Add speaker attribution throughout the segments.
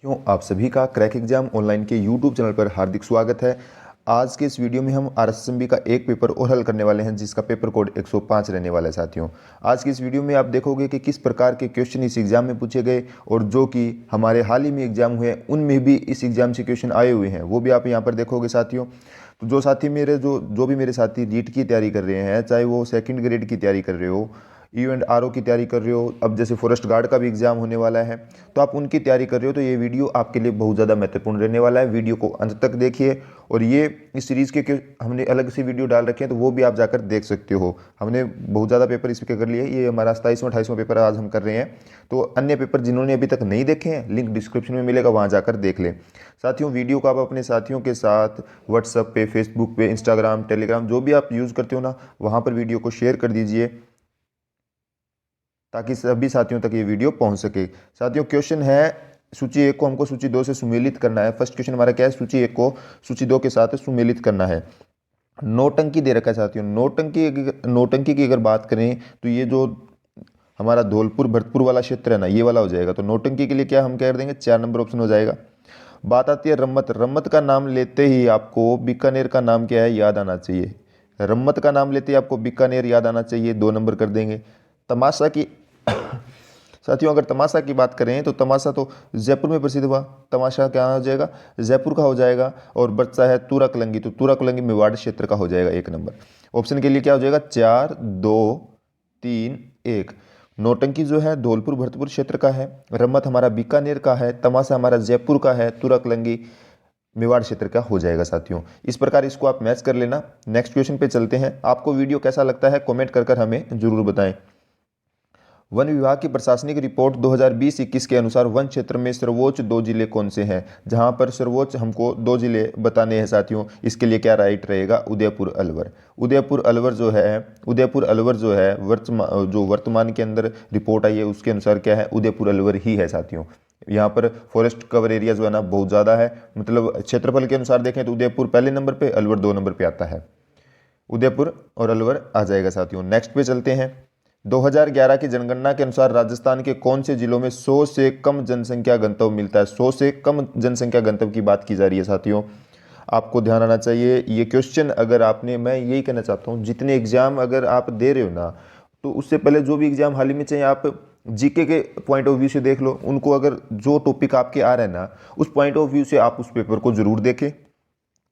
Speaker 1: क्यों आप सभी का क्रैक एग्जाम ऑनलाइन के यूट्यूब चैनल पर हार्दिक स्वागत है। आज के इस वीडियो में हम आरएसएसबी का एक पेपर और हल करने वाले हैं जिसका पेपर कोड 105 रहने वाला है। साथियों, आज की इस वीडियो में आप देखोगे कि किस प्रकार के क्वेश्चन इस एग्जाम में पूछे गए और जो कि हमारे हाल ही में एग्जाम हुए उनमें भी इस एग्जाम से क्वेश्चन आए हुए हैं, वो भी आप यहाँ पर देखोगे। साथियों, तो जो साथी मेरे जो भी मेरे साथी रीट की तैयारी कर रहे हैं, चाहे वो सेकंड ग्रेड की तैयारी कर रहे हो, यू एंड आर ओ की तैयारी कर रहे हो, अब जैसे फॉरेस्ट गार्ड का भी एग्जाम होने वाला है, तो आप उनकी तैयारी कर रहे हो, तो ये वीडियो आपके लिए बहुत ज़्यादा महत्वपूर्ण रहने वाला है। वीडियो को अंत तक देखिए और ये इस सीरीज़ के हमने अलग से वीडियो डाल रखे हैं, तो वो भी आप जाकर देख सकते हो। हमने बहुत ज़्यादा पेपर इस पर कर लिए, ये हमारा 27वां 28वां पेपर आज हम कर रहे हैं। तो अन्य पेपर जिन्होंने अभी तक नहीं देखे हैं, लिंक डिस्क्रिप्शन में मिलेगा, वहाँ जाकर देख लें। साथियों, वीडियो को आप अपने साथियों के साथ व्हाट्सएप पे, फेसबुक पे, इंस्टाग्राम, टेलीग्राम जो भी आप यूज़ करते हो ना, वहाँ पर वीडियो को शेयर कर दीजिए ताकि सभी साथियों तक ये वीडियो पहुंच सके। साथियों, क्वेश्चन है सूची 1 को हमको सूची 2 से सुमेलित करना है। फर्स्ट क्वेश्चन हमारा क्या है? सूची 1 को सूची 2 के साथ सुमेलित करना है। नौटंकी दे रखा है। साथियों, नौटंकी की अगर बात करें तो ये जो हमारा धौलपुर भरतपुर वाला क्षेत्र है ना, ये वाला हो जाएगा। तो नौटंकी के लिए क्या हम कह देंगे? 4 नंबर ऑप्शन हो जाएगा। बात आती है रम्मत। रम्मत का नाम लेते ही आपको बीकानेर का नाम क्या है याद आना चाहिए। रम्मत का नाम लेते ही आपको बीकानेर याद आना चाहिए, 2 नंबर कर देंगे। तमाशा की साथियों, अगर तमाशा की बात करें तो तमाशा तो जयपुर में प्रसिद्ध हुआ। तमाशा क्या हो जाएगा? जयपुर का हो जाएगा। और बच्चा है तुरकलंगी, तो तुरकलंगी मेवाड़ क्षेत्र का हो जाएगा 1 नंबर। ऑप्शन के लिए क्या हो जाएगा? 4 2 3 1। नौटंकी जो है धौलपुर भरतपुर क्षेत्र का है, रम्मत हमारा बीकानेर का है, तमाशा हमारा जयपुर का है, तुरकलंगी मेवाड़ क्षेत्र का हो जाएगा। साथियों, इस प्रकार इसको आप मैच कर लेना। नेक्स्ट क्वेश्चन पे चलते हैं। आपको वीडियो कैसा लगता है कमेंट कर हमें जरूर बताएं। वन विभाग की प्रशासनिक रिपोर्ट 2020-21 के अनुसार वन क्षेत्र में सर्वोच्च 2 जिले कौन से हैं? जहां पर सर्वोच्च हमको 2 जिले बताने हैं। साथियों, इसके लिए क्या राइट रहेगा? उदयपुर अलवर। उदयपुर अलवर जो है वर्तमान के अंदर रिपोर्ट आई है उसके अनुसार क्या है? उदयपुर अलवर ही है। साथियों, यहाँ पर फॉरेस्ट कवर एरिया जो है ना बहुत ज़्यादा है, मतलब क्षेत्रफल के अनुसार देखें तो उदयपुर पहले नंबर पर, अलवर 2 नंबर पर आता है। उदयपुर और अलवर आ जाएगा। साथियों, नेक्स्ट पे चलते हैं। 2011 की जनगणना के अनुसार राजस्थान के कौन से जिलों में 100 से कम जनसंख्या गंतव्य मिलता है? 100 से कम जनसंख्या गंतव्य की बात की जा रही है। साथियों, आपको ध्यान आना चाहिए ये क्वेश्चन। अगर आपने, मैं यही कहना चाहता हूँ, जितने एग्जाम अगर आप दे रहे हो ना, तो उससे पहले जो भी एग्जाम हाल ही में, चाहे आप जीके के पॉइंट ऑफ व्यू से देख लो उनको, अगर जो टॉपिक आपके आ रहे हैं ना, उस पॉइंट ऑफ व्यू से आप उस पेपर को जरूर देखें।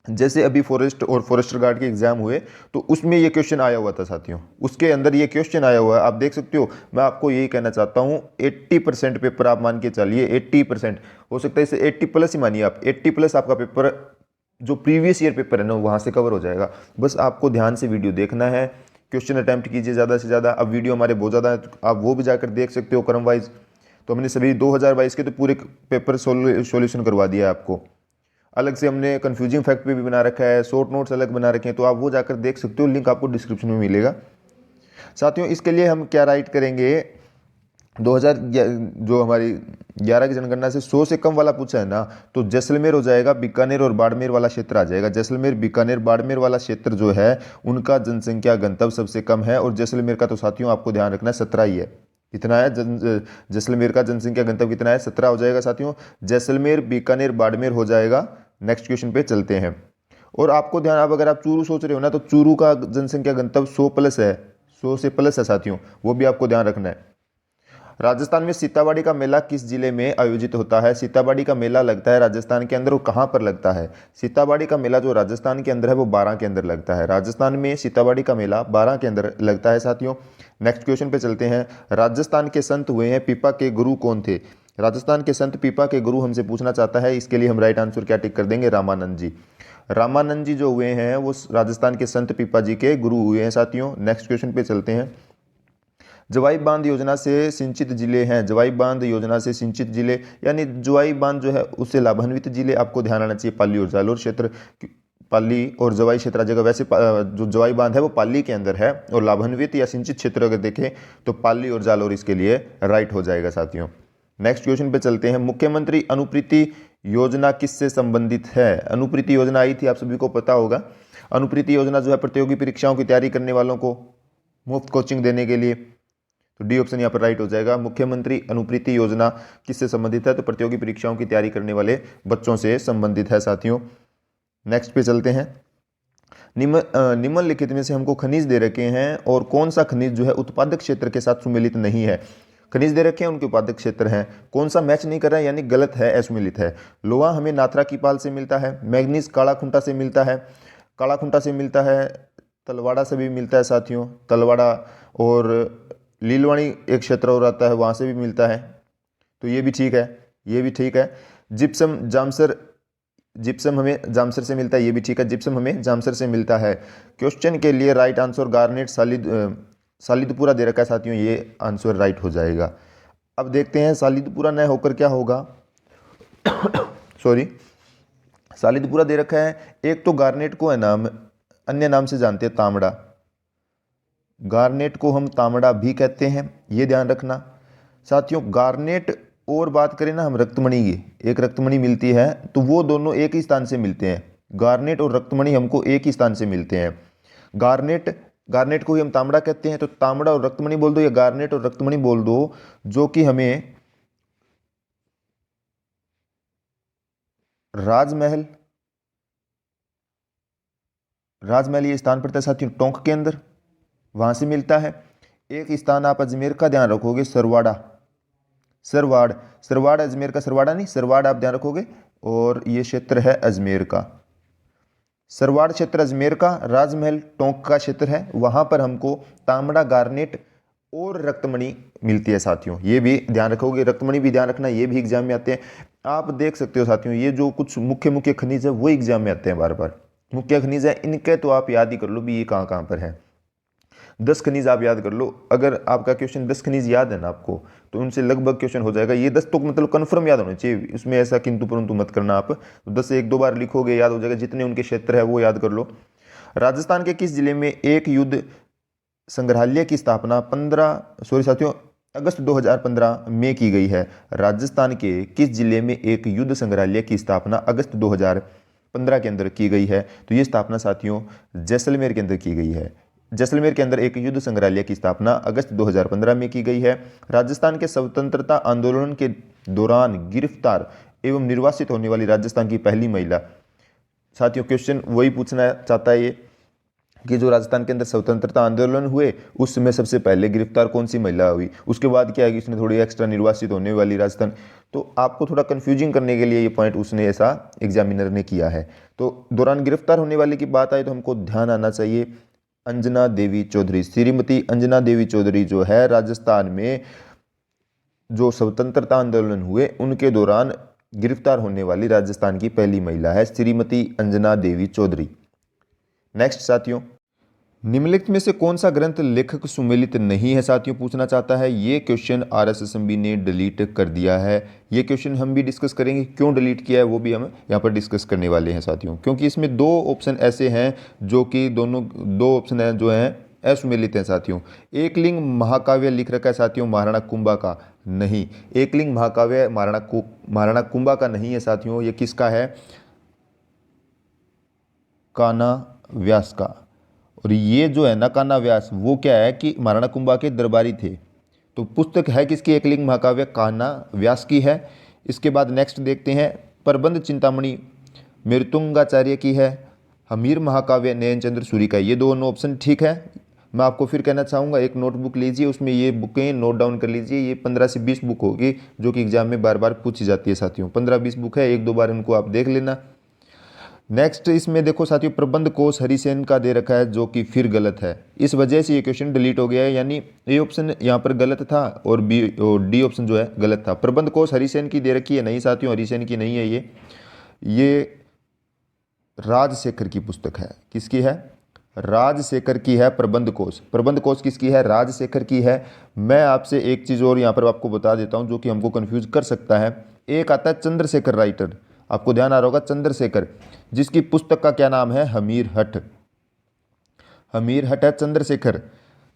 Speaker 1: जैसे अभी फॉरेस्ट और फॉरेस्टर गार्ड के एग्जाम हुए तो उसमें ये क्वेश्चन आया हुआ था। साथियों, उसके अंदर ये क्वेश्चन आया हुआ है, आप देख सकते हो। मैं आपको यही कहना चाहता हूँ 80% पेपर आप मान के चलिए, 80% हो सकता है, इसे 80 प्लस ही मानिए आप। 80 प्लस आपका पेपर जो प्रीवियस ईयर पेपर है ना, वहाँ से कवर हो जाएगा। बस आपको ध्यान से वीडियो देखना है, क्वेश्चन अटैम्प्ट कीजिए ज़्यादा से ज़्यादा। अब वीडियो हमारे बहुत ज़्यादा है, आप वो भी जाकर देख सकते हो क्रम वाइज। तो हमने सभी 2022 के तो पूरे पेपर सॉल्यूशन करवा दिया है आपको। अलग से हमने कंफ्यूजिंग फैक्ट पे भी बना रखा है, शॉर्ट नोट्स अलग बना रखे हैं, तो आप वो जाकर देख सकते हो, लिंक आपको डिस्क्रिप्शन में मिलेगा। साथियों, इसके लिए हम क्या राइट करेंगे? 2000 जो हमारी 11 की जनगणना से 100 से कम वाला पूछा है ना, तो जैसलमेर हो जाएगा, बीकानेर और बाड़मेर वाला क्षेत्र आ जाएगा। जैसलमेर, बीकानेर, बाड़मेर वाला क्षेत्र जो है उनका जनसंख्या गंतव्य सबसे कम है। और जैसलमेर का तो साथियों आपको ध्यान रखना है 17 ही है। कितना है? जैसलमेर का जनसंख्या गंतव्य कितना है? 17 हो जाएगा। साथियों, जैसलमेर, बीकानेर, बाड़मेर हो जाएगा। नेक्स्ट क्वेश्चन पे चलते हैं। और आपको ध्यान, अब अगर आप चूरू सोच रहे हो ना, तो चूरू का जनसंख्या गंतव्य 100 प्लस है, 100 से प्लस है। साथियों, वो भी आपको ध्यान रखना है। राजस्थान में सीताबाड़ी का मेला किस जिले में आयोजित होता है? सीताबाड़ी का मेला लगता है राजस्थान के अंदर, वो कहाँ पर लगता है? सीताबाड़ी का मेला जो राजस्थान के अंदर है वो 12 के अंदर लगता है। राजस्थान में सीताबाड़ी का मेला 12 के अंदर लगता है। साथियों, नेक्स्ट क्वेश्चन पे चलते हैं। राजस्थान के संत हुए हैं, पीपा के गुरु कौन थे? राजस्थान के संत पीपा के गुरु हमसे पूछना चाहता है। इसके लिए हम राइट आंसर क्या टिक कर देंगे? रामानंद जी। रामानंद जी जो हुए हैं वो राजस्थान के संत पीपा जी के गुरु हुए हैं। साथियों, नेक्स्ट क्वेश्चन पे चलते हैं। जवाई बांध योजना से सिंचित जिले हैं। जवाई बांध योजना से सिंचित जिले यानी जवाई बांध जो है उससे लाभान्वित जिले आपको ध्यान आना चाहिए, पाली और जालोर क्षेत्र। पाली और जवाई क्षेत्र जगह, वैसे जो जवाई बांध है वो पाली के अंदर है, और लाभान्वित या सिंचित क्षेत्र अगर देखें तो पाली और जालोर इसके लिए राइट हो जाएगा। साथियों, नेक्स्ट क्वेश्चन पे चलते हैं। मुख्यमंत्री अनुप्रीति योजना किससे संबंधित है? अनुप्रीति योजना आई थी, आप सभी को पता होगा। अनुप्रीति योजना जो है प्रतियोगी परीक्षाओं की तैयारी करने वालों को मुफ्त कोचिंग देने के लिए तो डी ऑप्शन यहाँ पर राइट हो जाएगा। मुख्यमंत्री अनुप्रीति योजना किससे संबंधित है? तो प्रतियोगी परीक्षाओं की तैयारी करने वाले बच्चों से संबंधित है साथियों। नेक्स्ट पे चलते हैं। निम्नलिखित में से हमको खनिज दे रखे हैं और कौन सा खनिज जो है उत्पादक क्षेत्र के साथ सुमेलित नहीं है? खनिज दे रखे हैं, उनके उत्पादक क्षेत्र हैं, कौन सा मैच नहीं कर रहा है यानी गलत है, असुमेलित है। लोहा हमें नाथरा की पाल से मिलता है, मैग्नीज कालाखुंटा से मिलता है, कालाखुंटा से मिलता है, तलवाड़ा से भी मिलता है साथियों, तलवाड़ा और लीलवाणी एक क्षेत्र और आता है वहाँ से भी मिलता है, तो ये भी ठीक है, ये भी ठीक है। जिप्सम जामसर, जिप्सम हमें जामसर से मिलता है, ये भी ठीक है, जिप्सम हमें जामसर से मिलता है। क्वेश्चन के लिए राइट आंसर गार्नेट सालिदपुरा दे रखा है साथियों, ये आंसर राइट हो जाएगा। अब देखते हैं सालिदपुरा न होकर क्या होगा। सॉरी, सालिदपुरा दे रखा है। एक तो गार्नेट को है नाम अन्य नाम से जानते हैं तांबड़ा, गार्नेट को हम तांबड़ा भी कहते हैं, ये ध्यान रखना साथियों। गार्नेट और बात करें ना हम रक्तमणि की, एक रक्तमणि मिलती है तो वो दोनों एक ही स्थान से मिलते हैं, गार्नेट और रक्तमणि हमको एक ही स्थान से मिलते हैं। गार्नेट को ही हम तांबड़ा कहते हैं, तो तांबड़ा और रक्तमणि बोल दो या गार्नेट और रक्तमणि बोल दो, जो कि हमें राजमहल ये स्थान पड़ता है साथियों टोंक के अंदर, वहां से मिलता है। एक स्थान आप अजमेर का ध्यान रखोगे, सरवाड़ अजमेर का, सरवाड़ा नहीं, सरवाड़ आप ध्यान रखोगे, और ये क्षेत्र है अजमेर का, सरवाड़ क्षेत्र अजमेर का, राजमहल टोंक का क्षेत्र है, वहां पर हमको तांबड़ा, गार्नेट और रक्तमणि मिलती है साथियों, ये भी ध्यान रखोगे। रक्तमणि भी ध्यान रखना, ये भी एग्जाम में आते हैं। आप देख सकते हो साथियों, ये जो कुछ मुख्य खनिज है वो एग्जाम में आते हैं बार बार, मुख्य खनिज है इनके, तो आप याद ही कर लो भी ये कहाँ कहाँ पर है। 10 खनिज आप याद कर लो, अगर आपका क्वेश्चन 10 खनिज याद है ना आपको, तो उनसे लगभग क्वेश्चन हो जाएगा। ये 10 तो मतलब कन्फर्म याद होने चाहिए, इसमें ऐसा किंतु परंतु मत करना आप, तो 10 से 1-2 बार लिखोगे याद हो जाएगा। जितने उनके क्षेत्र है वो याद कर लो। राजस्थान के किस जिले में एक युद्ध संग्रहालय की स्थापना अगस्त 2015 में की गई है? राजस्थान के किस जिले में एक युद्ध संग्रहालय की स्थापना अगस्त 2015 के अंदर की गई है? तो ये स्थापना साथियों जैसलमेर के अंदर की गई है। जैसलमेर के अंदर एक युद्ध संग्रहालय की स्थापना अगस्त 2015 में की गई है। राजस्थान के स्वतंत्रता आंदोलन के दौरान गिरफ्तार एवं निर्वासित होने वाली राजस्थान की पहली महिला, साथियों क्वेश्चन वही पूछना चाहता है ये कि जो राजस्थान के अंदर स्वतंत्रता आंदोलन हुए उस समय सबसे पहले गिरफ्तार कौन सी महिला हुई, उसके बाद क्या है कि उसने थोड़ी एक्स्ट्रा निर्वासित होने वाली राजस्थान, तो आपको थोड़ा कंफ्यूजिंग करने के लिए ये पॉइंट उसने ऐसा एग्जामिनर ने किया है। तो दौरान गिरफ्तार होने वाले की बात आए तो हमको ध्यान आना चाहिए अंजना देवी चौधरी, श्रीमती अंजना देवी चौधरी जो है राजस्थान में जो स्वतंत्रता आंदोलन हुए उनके दौरान गिरफ्तार होने वाली राजस्थान की पहली महिला है श्रीमती अंजना देवी चौधरी। नेक्स्ट साथियों, निम्नलिखित में से कौन सा ग्रंथ लेखक सुमेलित नहीं है? साथियों पूछना चाहता है, ये क्वेश्चन RSSMB ने डिलीट कर दिया है। ये क्वेश्चन हम भी डिस्कस करेंगे, क्यों डिलीट किया है वो भी हम यहाँ पर डिस्कस करने वाले हैं साथियों, क्योंकि इसमें 2 ऑप्शन ऐसे हैं जो कि दोनों 2 ऑप्शन हैं जो हैं असुमेलित हैं साथियों। एकलिंग महाकाव्य लिख रखा है साथियों महाराणा कुंभा का, नहीं, एकलिंग महाकाव्य महाराणा कुंभा का नहीं है साथियों, ये किसका है? कान्हा व्यास का। और ये जो है ना कान्हा व्यास, वो क्या है कि महाराणा कुंभा के दरबारी थे, तो पुस्तक है किसकी? एकलिंग महाकाव्य कान्हा व्यास की है। इसके बाद नेक्स्ट देखते हैं, प्रबंध चिंतामणि मृत्युंगाचार्य की है, हमीर महाकाव्य नयनचंद्र सूरी का है। ये दोनों ऑप्शन ठीक है। मैं आपको फिर कहना चाहूँगा एक नोटबुक लीजिए, उसमें ये बुकें नोट डाउन कर लीजिए। ये 15 से 20 बुक होगी जो कि एग्जाम में बार बार पूछी जाती है साथियों, 15-20 बुक है, 1-2 बार इनको आप देख लेना। नेक्स्ट इसमें देखो साथियों, प्रबंध कोश हरिसेन का दे रखा है जो कि फिर गलत है, इस वजह से ये क्वेश्चन डिलीट हो गया है, यानी ए ऑप्शन यहाँ पर गलत था और बी और डी ऑप्शन जो है गलत था। प्रबंध कोश हरिसेन की दे रखी है, नहीं साथियों हरिसेन की नहीं है, ये राजशेखर की पुस्तक है। किसकी है? राजशेखर की है प्रबंध कोश। प्रबंध कोश किसकी है? राजशेखर की है। मैं आपसे एक चीज़ और यहाँ पर आपको बता देता हूँ जो कि हमको कन्फ्यूज कर सकता है। एक आता है चंद्रशेखर राइटर, आपको ध्यान आ रहा होगा चंद्रशेखर, जिसकी पुस्तक का क्या नाम है? हमीर हट। हमीर हट है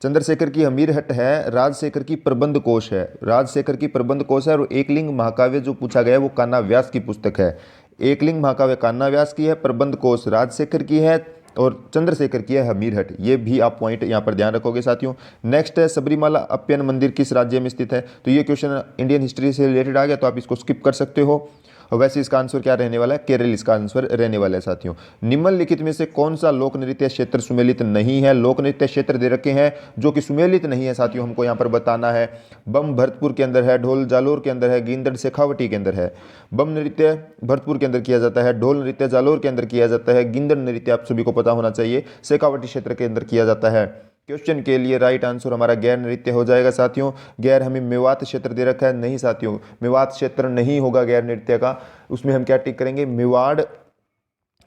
Speaker 1: चंद्रशेखर की हमीर हट है। राजशेखर की प्रबंध कोश है, राजशेखर की प्रबंध कोश है। और एकलिंग महाकाव्य जो पूछा गया है वो कान्हा व्यास की पुस्तक है। एकलिंग महाकाव्य कान्हा व्यास की है, प्रबंध कोश राजशेखर की है, और चंद्रशेखर किया है हमीरहट। ये भी आप पॉइंट यहाँ पर ध्यान रखोगे साथियों। नेक्स्ट है सबरीमाला अप्पयन मंदिर किस राज्य में स्थित है? तो ये क्वेश्चन इंडियन हिस्ट्री से रिलेटेड आ गया, तो आप इसको स्किप कर सकते हो। और वैसे इसका आंसर क्या रहने वाला है? केरल इसका आंसर रहने वाला है साथियों। निम्नलिखित में से कौन सा लोक नृत्य क्षेत्र सुमेलित नहीं है? लोक नृत्य क्षेत्र दे रखे हैं जो कि सुमेलित नहीं है साथियों, हमको यहाँ पर बताना है। बम भरतपुर के अंदर है, ढोल जालोर के अंदर है, गिंदड़ शेखावटी के अंदर है। बम नृत्य भरतपुर के अंदर किया जाता है, ढोल नृत्य जालोर के अंदर किया जाता है, गिंदड़ नृत्य आप सभी को पता होना चाहिए शेखावटी क्षेत्र के अंदर किया जाता है। क्वेश्चन के लिए राइट आंसर हमारा गैर नृत्य हो जाएगा साथियों। गैर हमें मेवात क्षेत्र दे रखा है, नहीं साथियों, मेवात क्षेत्र नहीं होगा गैर नृत्य का। उसमें हम क्या टिक करेंगे? मेवाड़,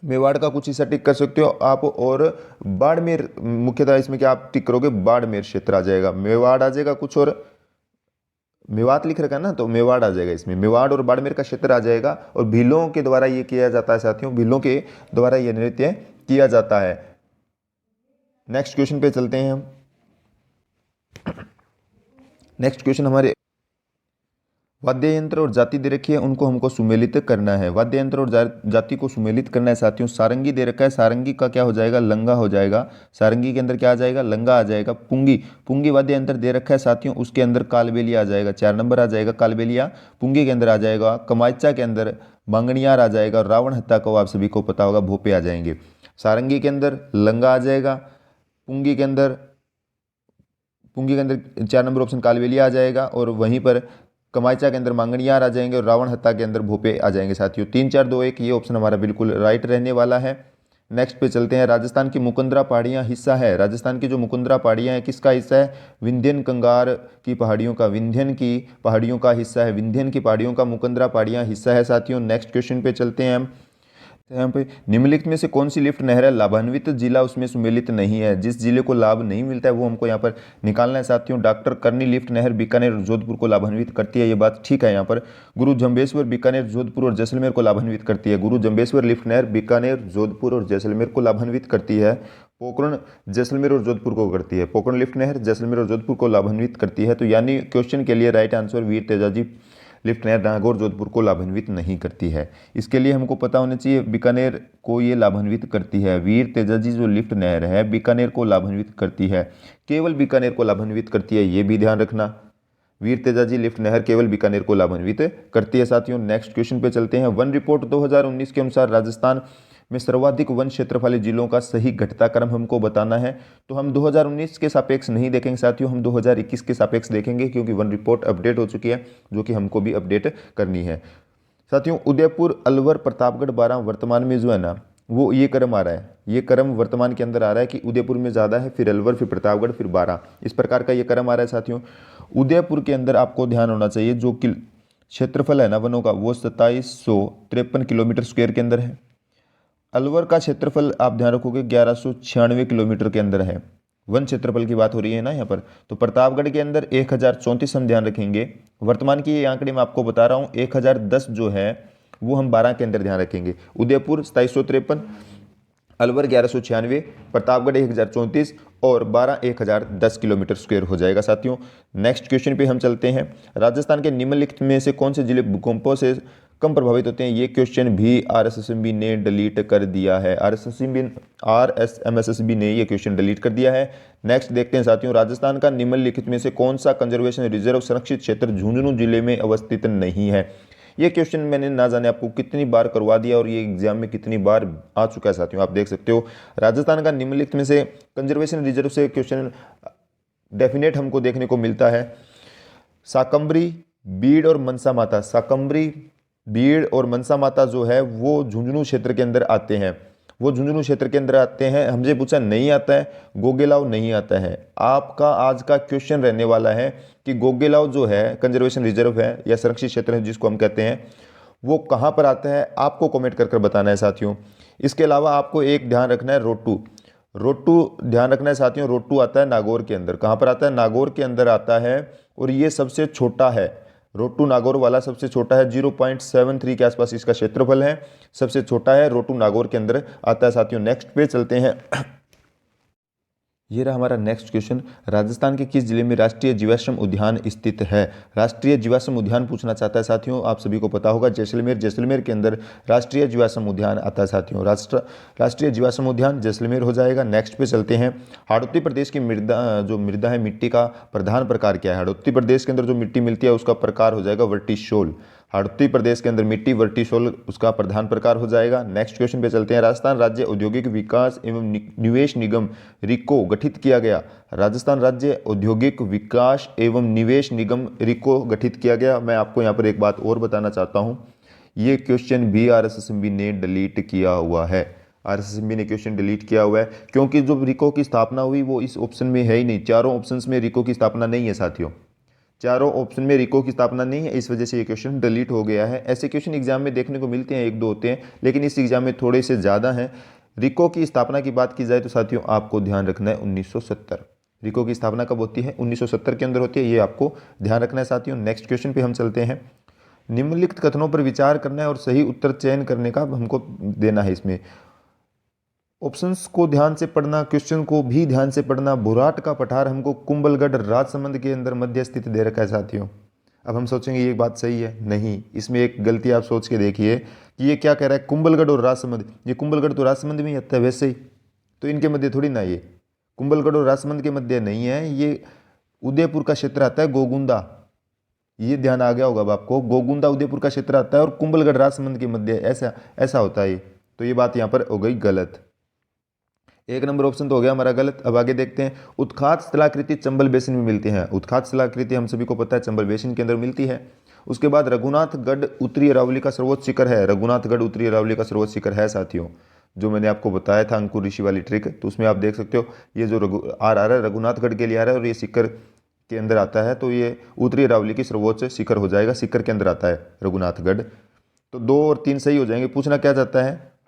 Speaker 1: मेवाड़ का कुछ हिस्सा टिक कर सकते हो आप। और बाड़मेर, मुख्यतः इसमें क्या आप टिक करोगे? बाड़मेर क्षेत्र आ जाएगा, मेवाड़ आ जाएगा कुछ, और मेवात लिख रखा है ना, तो मेवाड़ आ जाएगा इसमें। मेवाड़ और बाड़मेर का क्षेत्र आ जाएगा। और भीलों के द्वारा ये किया जाता है साथियों, भीलों के द्वारा ये नृत्य किया जाता है। नेक्स्ट क्वेश्चन पे चलते हैं हम। नेक्स्ट क्वेश्चन हमारे वाद्य यंत्र और जाति दे रखी है, उनको हमको सुमेलित करना है। वाद्य यंत्र और जाति को सुमेलित करना है साथियों। सारंगी दे रखा है, सारंगी का क्या हो जाएगा? लंगा हो जाएगा। सारंगी के अंदर क्या आ जाएगा? लंगा आ जाएगा। पुंगी, पुंगी वाद्य यंत्र दे रखा है साथियों, उसके अंदर कालबेलिया आ जाएगा, 4 नंबर आ जाएगा कालबेलिया पुंगी के अंदर आ जाएगा। कमाइचा के अंदर मांगणियार आ जाएगा। रावण हत्या को आप सभी को पता होगा, भोपे आ जाएंगे। सारंगी के अंदर लंगा आ जाएगा, पुंगी के अंदर 4 नंबर ऑप्शन कालबेलिया आ जाएगा, और वहीं पर कमाइचा के अंदर मांगणियार आ जाएंगे, और रावण हत्या के अंदर भोपे आ जाएंगे साथियों। 3 4 2 1 ये ऑप्शन हमारा बिल्कुल राइट रहने वाला है। नेक्स्ट पे चलते हैं। राजस्थान की मुकुंदरा पहाड़ियाँ हिस्सा है। राजस्थान की जो मुकुंदरा पहाड़ियाँ हैं किसका हिस्सा है? विंध्यन कंगार की पहाड़ियों का, विंध्यन की पहाड़ियों का हिस्सा है। विंध्यन की पहाड़ियों का मुकुंदरा पहाड़ियाँ हिस्सा है साथियों। नेक्स्ट क्वेश्चन पे चलते हैं हम। यहाँ पे निम्नलिखित में से कौन सी लिफ्ट नहर है लाभान्वित जिला उसमें सुमेलित नहीं है? जिस जिले को लाभ नहीं मिलता है वो हमको यहाँ पर निकालना है साथियों। डॉक्टर करनी लिफ्ट नहर बीकानेर और जोधपुर को लाभान्वित करती है, ये बात ठीक है। यहाँ पर गुरु जम्बेश्वर बीकानेर जोधपुर और जैसलमेर को लाभान्वित करती है। गुरु जम्बेश्वर लिफ्ट नहर बीकानेर जोधपुर और जैसलमेर को लाभान्वित करती है। पोखरण जैसलमेर और जोधपुर को करती है। पोखरण लिफ्ट नहर जैसलमेर और जोधपुर को लाभान्वित करती है। तो यानी क्वेश्चन के लिए राइट आंसर वीर तेजाजी लिफ्ट नहर नागौर जोधपुर को लाभान्वित नहीं करती है। इसके लिए हमको पता होना चाहिए बीकानेर को ये लाभान्वित करती है। वीर तेजाजी जो लिफ्ट नहर है बीकानेर को लाभान्वित करती है, केवल बीकानेर को लाभान्वित करती है, ये भी ध्यान रखना। वीर तेजाजी लिफ्ट नहर केवल बीकानेर को लाभान्वित करती है साथियों। नेक्स्ट क्वेश्चन पे चलते हैं। वन रिपोर्ट 2019 के अनुसार राजस्थान में सर्वाधिक वन क्षेत्र वाले जिलों का सही घटता क्रम हमको बताना है। तो हम 2019 के सापेक्ष नहीं देखेंगे साथियों, हम 2021 के सापेक्ष देखेंगे, क्योंकि वन रिपोर्ट अपडेट हो चुकी है जो कि हमको भी अपडेट करनी है साथियों। उदयपुर, अलवर, प्रतापगढ़, बारां वर्तमान में जो है ना वो ये क्रम आ रहा है, ये क्रम वर्तमान के अंदर आ रहा है कि उदयपुर में ज़्यादा है, फिर अलवर, फिर प्रतापगढ़, फिर बारां, इस प्रकार का ये क्रम आ रहा है साथियों। उदयपुर के अंदर आपको ध्यान होना चाहिए जो कि क्षेत्रफल है ना वनों का वो 2753 किलोमीटर स्क्वायर के अंदर है। अलवर का क्षेत्रफल आप ध्यान रखोगे 1196 किलोमीटर के अंदर है। वन क्षेत्रफल की बात हो रही है ना यहाँ पर। तो प्रतापगढ़ के अंदर 1034 हम ध्यान रखेंगे। वर्तमान की ये आंकड़े मैं आपको बता रहा हूँ। 1010 जो है वो हम 12 के अंदर ध्यान रखेंगे। उदयपुर 2753, अलवर 1196, प्रतापगढ़ 1034 और 12 1010 किलोमीटर स्क्वायर हो जाएगा साथियों। नेक्स्ट क्वेश्चन पे हम चलते हैं। राजस्थान के निम्नलिखित में से कौन से जिले भूकंपों से कम प्रभावित होते हैं? ये क्वेश्चन भी आरएसएसबी ने डिलीट कर दिया है। आरएसएमएसएसबी ने ये क्वेश्चन डिलीट कर दिया है। नेक्स्ट देखते हैं साथियों। राजस्थान का निम्नलिखित में से कौन सा कंजर्वेशन रिजर्व संरक्षित क्षेत्र झुंझुनू जिले में अवस्थित नहीं है? ये क्वेश्चन मैंने ना जाने आपको कितनी बार करवा दिया और ये एग्जाम में कितनी बार आ चुका है साथियों, आप देख सकते हो। राजस्थान का निम्नलिखित में से कंजर्वेशन रिजर्व से क्वेश्चन डेफिनेट हमको देखने को मिलता है। साकंबरी, बीड़ और मनसा माता। साकंबरी, बीड़ और मनसा माता जो है वो झुंझुनू क्षेत्र के अंदर आते हैं, वो झुंझुनू क्षेत्र के अंदर आते हैं। हमसे पूछा नहीं आता है, गोगेलाव नहीं आता है। आपका आज का क्वेश्चन रहने वाला है कि गोगेलाव जो है कंजर्वेशन रिजर्व है या संरक्षित क्षेत्र है जिसको हम कहते हैं, वो कहाँ पर आता है आपको कमेंट कर कर बताना है साथियों। इसके अलावा आपको एक ध्यान रखना है, रोटू, रोटू ध्यान रखना है साथियों। रोटू आता है नागौर के अंदर। कहाँ पर आता है? नागौर के अंदर आता है और ये सबसे छोटा है। रोटू नागौर वाला सबसे छोटा है, 0.73 के आसपास इसका क्षेत्रफल है, सबसे छोटा है, रोटू नागौर के अंदर आता है साथियों। नेक्स्ट पे चलते हैं। ये रहा हमारा नेक्स्ट क्वेश्चन। राजस्थान के किस जिले में राष्ट्रीय जीवाश्म उद्यान स्थित है? राष्ट्रीय जीवाश्म उद्यान पूछना चाहता है साथियों। आप सभी को पता होगा जैसलमेर के अंदर राष्ट्रीय जीवाश्म उद्यान आता है साथियों। राष्ट्रीय जीवाश्म उद्यान जैसलमेर हो जाएगा। नेक्स्ट पे चलते हैं। हाड़ौती प्रदेश की मृदा है, मिट्टी का प्रधान प्रकार क्या है? हाड़ौती प्रदेश के अंदर जो मिट्टी मिलती है उसका प्रकार हो जाएगा वर्टिसोल। हाड़ौती प्रदेश के अंदर मिट्टी वर्टिसोल उसका प्रधान प्रकार हो जाएगा। नेक्स्ट क्वेश्चन पे चलते हैं। राजस्थान राज्य औद्योगिक विकास एवं निवेश निगम रिको गठित किया गया। राजस्थान राज्य औद्योगिक विकास एवं निवेश निगम रिको गठित किया गया। मैं आपको यहाँ पर एक बात और बताना चाहता हूँ, ये क्वेश्चन भी RSSB ने डिलीट किया हुआ है। RSSB ने क्वेश्चन डिलीट किया हुआ है क्योंकि जो रिको की स्थापना हुई वो इस ऑप्शन में है ही नहीं। चारों ऑप्शंस में रिको की स्थापना नहीं है साथियों, चारों ऑप्शन में रिको की स्थापना नहीं है, इस वजह से ये क्वेश्चन डिलीट हो गया है। ऐसे क्वेश्चन एग्जाम में देखने को मिलते हैं, एक दो होते हैं, लेकिन इस एग्जाम में थोड़े से ज़्यादा हैं। रिको की स्थापना की बात की जाए तो साथियों आपको ध्यान रखना है 1970। रिको की स्थापना कब होती है? 1970 के अंदर होती है, ये आपको ध्यान रखना है साथियों। नेक्स्ट क्वेश्चन पे हम चलते हैं। निम्नलिखित कथनों पर विचार करना है और सही उत्तर चयन करने का हमको देना है। इसमें ऑप्शंस को ध्यान से पढ़ना, क्वेश्चन को भी ध्यान से पढ़ना। बुराट का पठार हमको कुंभलगढ़ राजसमंद के अंदर मध्य स्थित दे रखा है साथियों। अब हम सोचेंगे ये बात सही है, नहीं, इसमें एक गलती आप सोच के देखिए कि ये क्या कह रहा है, कुंभलगढ़ और राजसमंद। ये कुंभलगढ़ तो राजसमंद में ही आता है वैसे ही, तो इनके मध्य थोड़ी ना, ये कुंभलगढ़ और राजसमंद के मध्य नहीं है, ये उदयपुर का क्षेत्र आता है, गोगुंदा। ये ध्यान आ गया होगा अब आपको, गोगुंदा उदयपुर का क्षेत्र आता है और कुंभलगढ़ राजसमंद के मध्य ऐसा होता है। तो ये बात यहाँ पर हो गई गलत। एक नंबर ऑप्शन तो हो गया हमारा गलत। अब आगे देखते हैं। उत्खात स्थलाकृति चंबल बेसिन में मिलती है। उत्खात स्थलाकृति हम सभी को पता है चंबल बेसिन के अंदर मिलती है। उसके बाद रघुनाथगढ़ उत्तरी अरावली का सर्वोच्च शिखर है। रघुनाथगढ़ उत्तरी अरावली का सर्वोच्च शिखर है साथियों, जो मैंने आपको बताया था अंकुर ऋषि वाली ट्रिक, तो उसमें आप देख सकते हो ये जो आ रहा है रघुनाथगढ़ के लिए आ रहा है और ये शिखर के अंदर आता है, तो ये उत्तरी अरावली की सर्वोच्च शिखर हो जाएगा, शिखर के अंदर आता है रघुनाथगढ़। तो 2 और 3 सही हो जाएंगे। पूछना क्या चाहता है,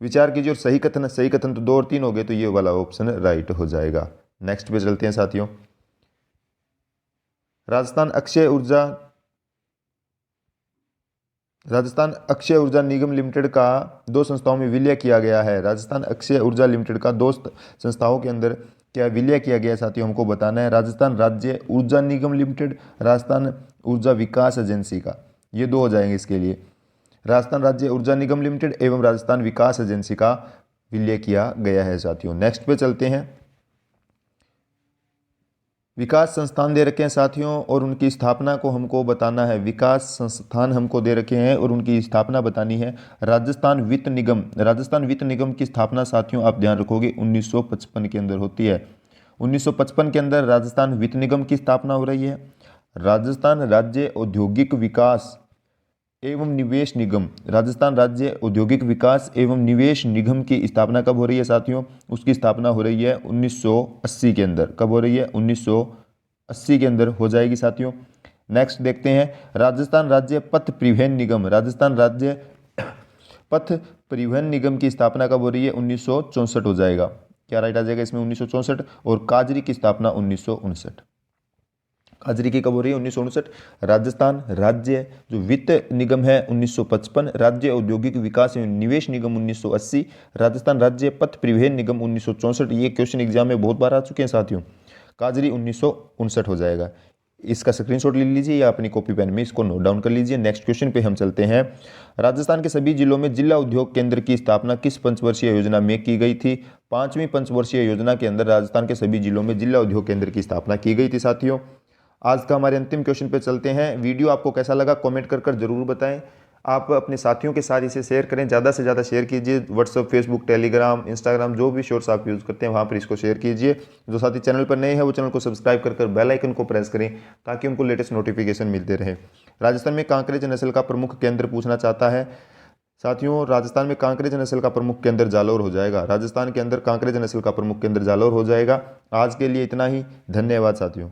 Speaker 1: विचार कीजिए और सही कथन तो 2 और 3 हो गए, तो ये वाला ऑप्शन राइट हो जाएगा। नेक्स्ट पे चलते हैं साथियों। राजस्थान अक्षय ऊर्जा निगम लिमिटेड का 2 संस्थाओं में विलय किया गया है। राजस्थान अक्षय ऊर्जा लिमिटेड का 2 संस्थाओं के अंदर क्या विलय किया गया है साथियों, हमको बताना है। राजस्थान राज्य ऊर्जा निगम लिमिटेड, राजस्थान ऊर्जा विकास एजेंसी का, ये 2 हो जाएंगे इसके लिए। राजस्थान राज्य ऊर्जा निगम लिमिटेड एवं राजस्थान विकास एजेंसी का विलय किया गया है साथियों। नेक्स्ट पे चलते हैं। विकास संस्थान दे रखे हैं साथियों और उनकी स्थापना को हमको बताना है। विकास संस्थान हमको दे रखे हैं और उनकी स्थापना बतानी है। राजस्थान वित्त निगम की स्थापना साथियों आप ध्यान रखोगे 1955 के अंदर होती है। 1955 के अंदर राजस्थान वित्त निगम की स्थापना हो रही है। राजस्थान राज्य औद्योगिक विकास एवं निवेश निगम, राजस्थान राज्य औद्योगिक विकास एवं निवेश निगम की स्थापना कब हो रही है साथियों? उसकी स्थापना हो रही है 1980 के अंदर। कब हो रही है? 1980 के अंदर हो जाएगी साथियों। नेक्स्ट देखते हैं। राजस्थान राज्य पथ परिवहन निगम, राजस्थान राज्य पथ परिवहन निगम की स्थापना कब हो रही है? 1964 हो जाएगा। क्या राइट आ जाएगा इसमें? 1964। और काजरी की स्थापना 1959। काजरी की कब हो रही है? 1959। राजस्थान राज्य जो वित्त निगम है 1955, राज्य औद्योगिक विकास एवं निवेश निगम 1980, राजस्थान राज्य पथ परिवहन निगम 1964। ये क्वेश्चन एग्जाम में बहुत बार आ चुके हैं साथियों। काजरी 1959 हो जाएगा। इसका स्क्रीनशॉट ले लीजिए या अपनी कॉपी पेन में इसको नोट डाउन कर लीजिए। नेक्स्ट क्वेश्चन पे हम चलते हैं। राजस्थान के सभी जिलों में जिला उद्योग केंद्र की स्थापना किस पंचवर्षीय योजना में की गई थी? 5वीं पंचवर्षीय योजना के अंदर राजस्थान के सभी जिलों में जिला उद्योग केंद्र की स्थापना की गई थी साथियों। आज का हमारे अंतिम क्वेश्चन पे चलते हैं। वीडियो आपको कैसा लगा कमेंट कर जरूर बताएं। आप अपने साथियों के साथ इसे शेयर करें, ज़्यादा से ज़्यादा शेयर कीजिए। व्हाट्सअप, फेसबुक, टेलीग्राम, इंस्टाग्राम, जो भी सोर्स आप यूज़ करते हैं वहाँ पर इसको शेयर कीजिए। जो साथी चैनल पर नए हैं वो चैनल को सब्सक्राइब कर बेल आइकन को प्रेस करें ताकि उनको लेटेस्ट नोटिफिकेशन मिलते रहे। राजस्थान में कांकरेज नस्ल का प्रमुख केंद्र पूछना चाहता है साथियों। राजस्थान में कांकरेज नस्ल का प्रमुख केंद्र जालौर हो जाएगा। राजस्थान के अंदर कांकरेज नस्ल का प्रमुख केंद्र जालौर हो जाएगा। आज के लिए इतना ही, धन्यवाद साथियों।